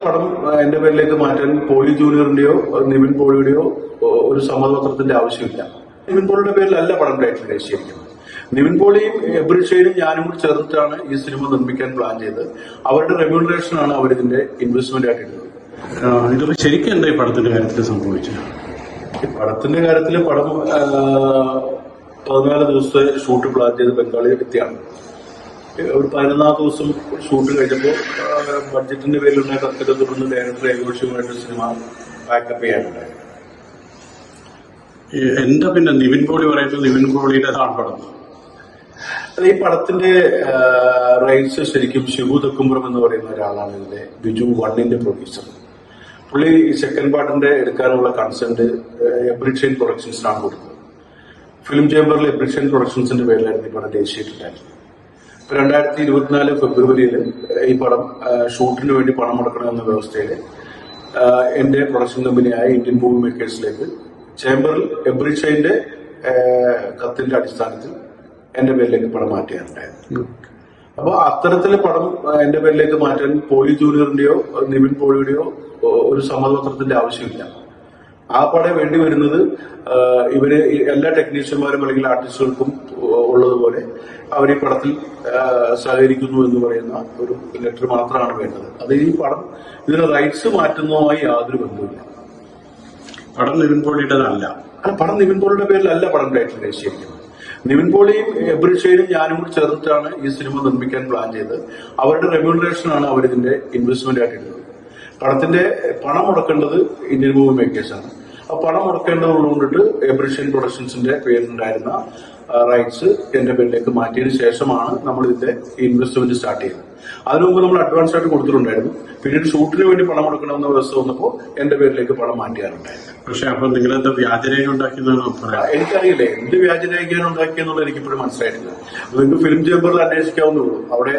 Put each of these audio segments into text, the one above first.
പടം എന്റെ പേരിലേക്ക് മാറ്റാൻ പോളി ജൂനിയറിന്റെയോ നിവിൻ പോളിയുടെയോ ഒരു സമ്മതപത്രത്തിന്റെ ആവശ്യമില്ല. നിവിൻ പോളിയുടെ പേരിലല്ല പടം ടൈറ്റിൽ രജിച്ചിരിക്കുന്നത്. നിവിൻ പോളിയും എബ്രിഷയും ഞാനും കൂടി ചേർന്നിട്ടാണ് ഈ സിനിമ നിർമ്മിക്കാൻ പ്ലാൻ ചെയ്തത്. അവരുടെ റെമ്യൂണറേഷനാണ് അവരിതിന്റെ ഇൻവെസ്റ്റ്മെന്റ് ആയിട്ട് ഇടുന്നത്. ഇതൊക്കെ ശരിക്കും എന്താ ഈ പടത്തിന്റെ കാര്യത്തിൽ സംഭവിച്ചത്? പടത്തിന്റെ കാര്യത്തിൽ പടം 14 ദിവസത്തെ ഷൂട്ട് പ്ലാൻ ചെയ്ത് ബംഗാളിൽ എത്തിയാണ്. ഒരു 14 ദിവസം ഷൂട്ട് കഴിഞ്ഞപ്പോൾ ബഡ്ജറ്റിന്റെ പേരിലുണ്ടായ തർക്കത്തെ തുടർന്ന് ഡയറക്ടർ ഏകോഷികമായിട്ട് സിനിമ പാക്കപ്പ് ചെയ്യാനുണ്ടായി. എന്താ പിന്നെ നിവിൻ പോളി പറയുന്നത് നിവിൻ പോളിയുടെ പടം? ഈ പടത്തിന്റെ റൈറ്റ്സ് ശരിക്കും ഷിബു തെക്കുംപുറം എന്ന് പറയുന്ന ഒരാളാണ് ഇതിന്റെ ബിജു 1ന്റെ പ്രൊഡ്യൂസർ. പുള്ളി സെക്കൻഡ് പാർട്ടിന്റെ എടുക്കാനുള്ള കൺസെന്റ് എബ്രിഷൻ പ്രൊഡക്ഷൻസിനാണ് കൊടുത്തത്. ഫിലിം ചേംബറിൽ എബ്രിഷൻ പ്രൊഡക്ഷൻസിന്റെ പേരിലായിരുന്നു ഈ പടം രജിസ്റ്റർ. 2024 ഫെബ്രുവരിയിൽ ഈ പടം ഷൂട്ടിന് വേണ്ടി പണം മുടക്കണമെന്ന വ്യവസ്ഥയിൽ എന്റെ പ്രൊഡക്ഷൻ കമ്പനിയായ ഇന്ത്യൻ മൂവി മേക്കേഴ്സിലേക്ക് ചേംബറിൽ എബ്രിഷയുടെ കത്തിന്റെ അടിസ്ഥാനത്തിൽ എന്റെ പേരിലേക്ക് പടം മാറ്റിയാറുണ്ടായിരുന്നു. അപ്പോൾ അത്തരത്തില് പടം എന്റെ പേരിലേക്ക് മാറ്റാൻ പോളി ജൂനിയറിന്റെയോ നിവിൻ പോളിയുടെയോ ഒരു സമ്മതപത്രത്തിന്റെ ആവശ്യമില്ല. ആ പടം വേണ്ടി വരുന്നത് ഇവര് എല്ലാ ടെക്നീഷ്യന്മാരും അല്ലെങ്കിൽ ആർട്ടിസ്റ്റുകൾക്കും ഉള്ളതുപോലെ അവർ ഈ പടത്തിൽ സഹകരിക്കുന്നു എന്ന് പറയുന്ന ഒരു ലെറ്റർ മാത്രമാണ് വേണ്ടത്. അത് ഈ പടം ഇതിന് റൈറ്റ്സ് മാറ്റുന്നതുമായി യാതൊരു ബന്ധവുമില്ല. പടം നിവിൻ പോളിയുടേതല്ല. പടം നിവിൻ പോളിയുടെ പേരിലല്ല പടം ടൈറ്റിൽ രജിച്ചിരിക്കുന്നത്. നിവിൻ പോളിയും എബ്രിഷയും ഞാനും കൂടി ചേർന്നിട്ടാണ് ഈ സിനിമ നിർമ്മിക്കാൻ പ്ലാൻ ചെയ്തത്. അവരുടെ റെമ്യൂണറേഷനാണ് അവരിതിന്റെ ഇൻവെസ്റ്റ്മെന്റ് ആയിട്ട് ഇടുന്നത്. പടത്തിന്റെ പണം മുടക്കേണ്ടത് ഇന്ത്യൻ മൂവി മേക്കേഴ്സാണ്. ആ പണം മുടക്കേണ്ടതുകൊണ്ടിട്ട് എബ്രിഷൻ പ്രൊഡക്ഷൻസിന്റെ പേരിലുണ്ടായിരുന്ന റൈറ്റ്സ് എന്റെ പേരിലേക്ക് മാറ്റിയതിനു ശേഷമാണ് നമ്മൾ ഇതിന്റെ ഇൻവെസ്റ്റ്മെന്റ് സ്റ്റാർട്ട് ചെയ്തത്. അതിനു മുമ്പ് നമ്മൾ അഡ്വാൻസ് ആയിട്ട് കൊടുത്തിട്ടുണ്ടായിരുന്നു. പിന്നീട് ഷൂട്ടിന് വേണ്ടി പണം മുടക്കണമെന്ന വ്യവസ്ഥ വന്നപ്പോൾ എന്റെ പേരിലേക്ക് പണം മാറ്റിയാറുണ്ടായിരുന്നു. പക്ഷെ അപ്പൊ നിങ്ങൾ എന്താ വ്യാജരേഖ ഉണ്ടാക്കിയതാണോ? എനിക്കറിയില്ല എന്ത് വ്യാജരേഖയാണ് ഉണ്ടാക്കിയെന്നുള്ളത് എനിക്കിപ്പോഴും മനസ്സിലായിട്ടില്ല. നിങ്ങൾക്ക് ഫിലിം ചേംബറിൽ അന്വേഷിക്കാവുന്നുള്ളൂ. അവിടെ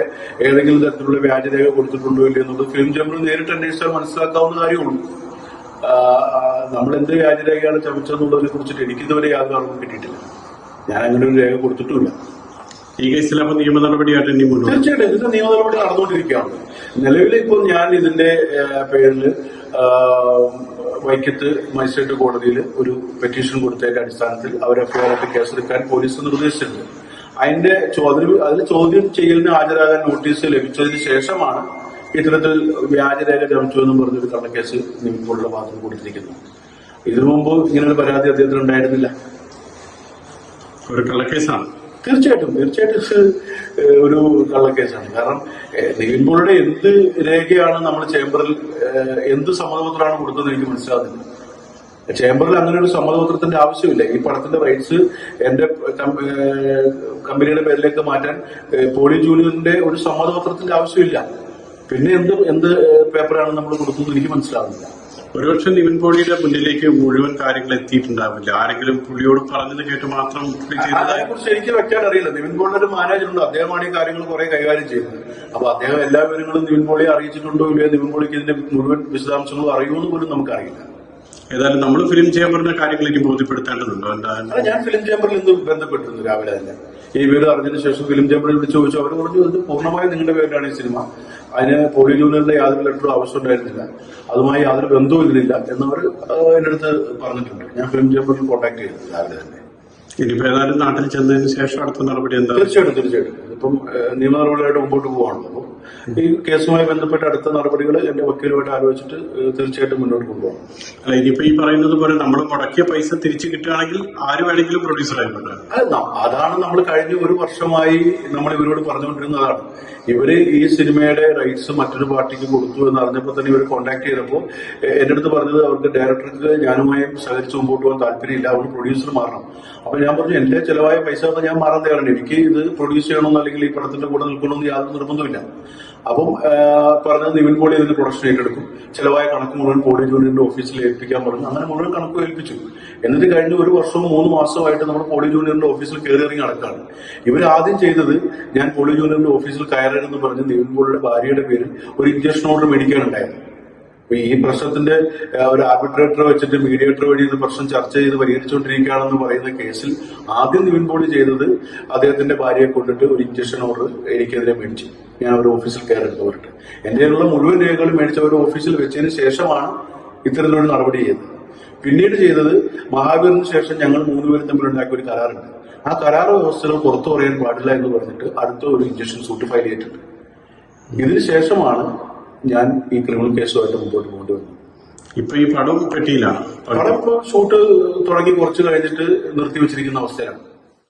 ഏതെങ്കിലും തരത്തിലുള്ള വ്യാജരേഖ കൊടുത്തിട്ടുണ്ടോ ഇല്ല എന്നുള്ളത് ഫിലിം ചേംബറിൽ നേരിട്ട് അന്വേഷിച്ചാൽ മനസ്സിലാക്കാവുന്ന കാര്യമുള്ളൂ. നമ്മൾ എന്ത് വ്യാജരേഖയാണ് ചമച്ചതെന്നുള്ളതിനെ കുറിച്ചിട്ട് എനിക്കിതുവരെ യാതൊരു അറിവും കിട്ടിയിട്ടില്ല. ഞാൻ അങ്ങനെ ഒരു രേഖ കൊടുത്തിട്ടുമില്ല. ഈ കേസിൽ അപ്പൊ നിയമ നടപടിയായിട്ട് തീർച്ചയായിട്ടും ഇതിന്റെ നിയമ നടപടി നടന്നുകൊണ്ടിരിക്കുകയാണ്. നിലവിൽ ഇപ്പോൾ ഞാൻ ഇതിന്റെ പേരിൽ വൈക്കത്ത് മജിസ്ട്രേറ്റ് കോടതിയിൽ ഒരു പെറ്റീഷൻ കൊടുത്തതിന്റെ അടിസ്ഥാനത്തിൽ അവർ എഫ്ഐആർ കേസെടുക്കാൻ പോലീസ് നിർദ്ദേശിച്ചിട്ടുണ്ട്. അതിൽ ചോദ്യം ചെയ്യലിന് ഹാജരാകാൻ നോട്ടീസ് ലഭിച്ചതിന് ശേഷമാണ് ഇത്തരത്തിൽ വ്യാജരേഖ ചമച്ചു എന്നും പറഞ്ഞൊരു കള്ളക്കേസ് നിവിൻ പോളിയുടെ ഭാഗത്ത് കൊടുത്തിരിക്കുന്നു. ഇതിനു മുമ്പ് ഇങ്ങനൊരു പരാതി അദ്ദേഹത്തിന് ഉണ്ടായിരുന്നില്ല. ഒരു കള്ളക്കേസാണ്. തീർച്ചയായിട്ടും ഒരു കള്ളക്കേസാണ്. കാരണം നിവിൻ പോളിയുടെ എന്ത് രേഖയാണ് നമ്മൾ ചേംബറിൽ എന്ത് സമ്മതപത്രമാണ് കൊടുത്തതെന്ന് എനിക്ക് മനസ്സിലാകുന്നില്ല. ചേംബറിൽ അങ്ങനെ ഒരു സമ്മതപത്രത്തിന്റെ ആവശ്യമില്ല. ഈ പടത്തിന്റെ റൈറ്റ്സ് എന്റെ കമ്പനിയുടെ പേരിലേക്ക് മാറ്റാൻ പോളി ജൂനിയറിന്റെ ഒരു സമ്മതപത്രത്തിന്റെ ആവശ്യമില്ല. പിന്നെ എന്ത് പേപ്പറാണ് നമ്മൾ കൊടുത്തത് എനിക്ക് മനസ്സിലാവുന്നില്ല. ഒരുപക്ഷെ നിവിൻ പോളിയുടെ മുന്നിലേക്ക് മുഴുവൻ കാര്യങ്ങൾ എത്തിയിട്ടുണ്ടാവില്ല. ആരെങ്കിലും പുള്ളിയോട് പറഞ്ഞത് കേട്ട് മാത്രം അതിനെക്കുറിച്ച് എനിക്ക് വെക്കാൻ അറിയില്ല. നിവിൻ പോളിയുടെ ഒരു മാനേജറുണ്ട്. അദ്ദേഹമാണ് ഈ കാര്യങ്ങൾ കുറെ കൈകാര്യം ചെയ്യുന്നത്. അപ്പൊ അദ്ദേഹം എല്ലാ വിവരങ്ങളും നിവിൻ പോളിയെ അറിയിച്ചിട്ടുണ്ടോ ഇല്ലയോ, നിവിൻ പോളിക്ക് ഇതിന്റെ മുഴുവൻ വിശദാംശങ്ങളും അറിയുമെന്ന് പോലും നമുക്കറിയില്ല. ഏതായാലും നമ്മൾ ഫിലിം ചേംബറിന്റെ കാര്യങ്ങൾ എനിക്ക് ബോധ്യപ്പെടുത്തേണ്ടതുണ്ടോ? ഞാൻ ഫിലിം ചേംബറിൽ ഇന്ന് ബന്ധപ്പെട്ടിരുന്നു രാവിലെ തന്നെ. ഈ വീട് അറിഞ്ഞതിന് ശേഷം ഫിലിം ചേംബറിൽ വിളിച്ചു ചോദിച്ചു. അവർ പറഞ്ഞു ഇത് പൂർണ്ണമായും നിങ്ങളുടെ പേരിലാണ് ഈ സിനിമ. അതിന് പോളി ജൂനിയറിന്റെ യാതൊരു ലെറ്ററും ആവശ്യമുണ്ടായിരുന്നില്ല. അതുമായി യാതൊരു ബന്ധവും ഇതിലില്ല എന്നവർ എന്റെ അടുത്ത് പറഞ്ഞിട്ടുണ്ട്. ഞാൻ ഫിലിം ചേംബറിൽ കോൺടാക്ട് ചെയ്തു രാവിലെ തന്നെ. ഇനിയിപ്പോ ഏതായാലും നാട്ടിൽ ചെന്നതിന് ശേഷം അടുത്ത നടപടി എന്താ? തീർച്ചയായിട്ടും ഇപ്പം നിയമ നടപടിയായിട്ട് മുമ്പോട്ട് പോവാണല്ലോ. അപ്പം ഈ കേസുമായി ബന്ധപ്പെട്ട അടുത്ത നടപടികൾ എന്റെ വക്കീലുമായിട്ട് ആലോചിച്ചിട്ട് തീർച്ചയായിട്ടും മുന്നോട്ട് കൊണ്ടുപോകണം. അല്ല, ഇനിയിപ്പോ ഈ പറയുന്നത് പോലെ നമ്മൾ മുടക്കിയ പൈസ തിരിച്ചു കിട്ടുകയാണെങ്കിൽ ആര് വേണമെങ്കിലും പ്രൊഡ്യൂസർ ആയിക്കോട്ടെ. അതാണ് നമ്മൾ കഴിഞ്ഞ ഒരു വർഷമായി നമ്മൾ ഇവരോട് പറഞ്ഞുകൊണ്ടിരുന്നതാണ്. ഇവര് ഈ സിനിമയുടെ റൈറ്റ്സ് മറ്റൊരു പാർട്ടിക്ക് കൊടുത്തു എന്ന് അറിഞ്ഞപ്പോൾ തന്നെ ഇവർ കോൺടാക്ട് ചെയ്തപ്പോൾ എന്റെ അടുത്ത് പറഞ്ഞത് അവർക്ക് ഡയറക്ടർക്ക് ഞാനുമായും സഹകരിച്ച് മുമ്പോട്ട് പോകാൻ താല്പര്യമില്ല, അവർ പ്രൊഡ്യൂസർ മാറണം. അപ്പൊ ഞാൻ പറഞ്ഞു എന്റെ ചെലവായ പൈസ ഞാൻ മാറാൻ തയ്യാറാണ്. എനിക്ക് ഇത് പ്രൊഡ്യൂസ് ചെയ്യണമെന്ന് അല്ലെങ്കിൽ ഈ പടത്തിന്റെ കൂടെ നിൽക്കണമെന്ന് യാതൊരു നിർബന്ധമില്ല. അപ്പം പറഞ്ഞത് നിവിൻ പോളി ഇതിന്റെ പ്രൊഡക്ഷൻ ഏറ്റെടുക്കും, ചെലവായ കണക്ക് മുഴുവൻ പോളി ജൂനിയറിന്റെ ഓഫീസിൽ ഏൽപ്പിക്കാൻ പറഞ്ഞു. അങ്ങനെ മുഴുവൻ കണക്ക് ഏൽപ്പിച്ചു. എന്നിട്ട് കഴിഞ്ഞ ഒരു വർഷവും 3 മാസമായിട്ട് നമ്മൾ പോളി ജൂനിയറിന്റെ ഓഫീസിൽ കയറി ഇറങ്ങി നടക്കാണ്. ഇവർ ആദ്യം ചെയ്തത് ഞാൻ പോളി ജൂനിയറിന്റെ ഓഫീസിൽ കയറരുതെന്ന് പറഞ്ഞ് നിവിൻ പോളിയുടെ ഭാര്യയുടെ പേരിൽ ഒരു ഇഞ്ചക്ഷൻ ഓർഡർ മേടിക്കാനുണ്ടായിരുന്നു. അപ്പൊ ഈ പ്രശ്നത്തിന്റെ ഒരു ആർബിട്രേറ്ററെ വെച്ചിട്ട് മീഡിയേറ്റർ വഴി ഇത് പ്രശ്നം ചർച്ച ചെയ്ത് പരിഹരിച്ചുകൊണ്ടിരിക്കുകയാണെന്ന് പറയുന്ന കേസിൽ ആദ്യം നിവിൻ പോളി ചെയ്തത് അദ്ദേഹത്തിന്റെ ഭാര്യയെ കൊണ്ടിട്ട് ഒരു ഇഞ്ചക്ഷൻ ഓർഡർ എനിക്കെതിരെ മേടിച്ചു. ഞാൻ ഒരു ഓഫീസിൽ കയറെടുത്ത് പറഞ്ഞിട്ട് എന്റെ മുഴുവൻ രേഖകളും മേടിച്ച ഒരു ഓഫീസിൽ വെച്ചതിന് ശേഷമാണ് ഇത്തരത്തിലൊരു നടപടി ചെയ്തത്. പിന്നീട് ചെയ്തത് മഹാവീറിന് ശേഷം ഞങ്ങൾ 3 പേരും തമ്മിലുണ്ടാക്കിയ ഒരു കരാറുണ്ട്. ആ കരാർ വ്യവസ്ഥകൾ പുറത്തു പറയാൻ പാടില്ല എന്ന് പറഞ്ഞിട്ട് അടുത്ത ഒരു ഇഞ്ചക്ഷൻ സൂട്ട് ഫയൽ ചെയ്തിട്ടുണ്ട്. ഇതിന് ശേഷമാണ് ഞാൻ ഈ ക്രിമിനൽ കേസുമായിട്ട് മുമ്പോട്ട് കൊണ്ടുവന്നത്. ഇപ്പൊ ഈ പടം പെട്ടിയിലാണ്. പടം ഇപ്പോൾ ഷൂട്ട് തുടങ്ങി കുറച്ച് കഴിഞ്ഞിട്ട് നിർത്തിവെച്ചിരിക്കുന്ന അവസ്ഥയാണ്.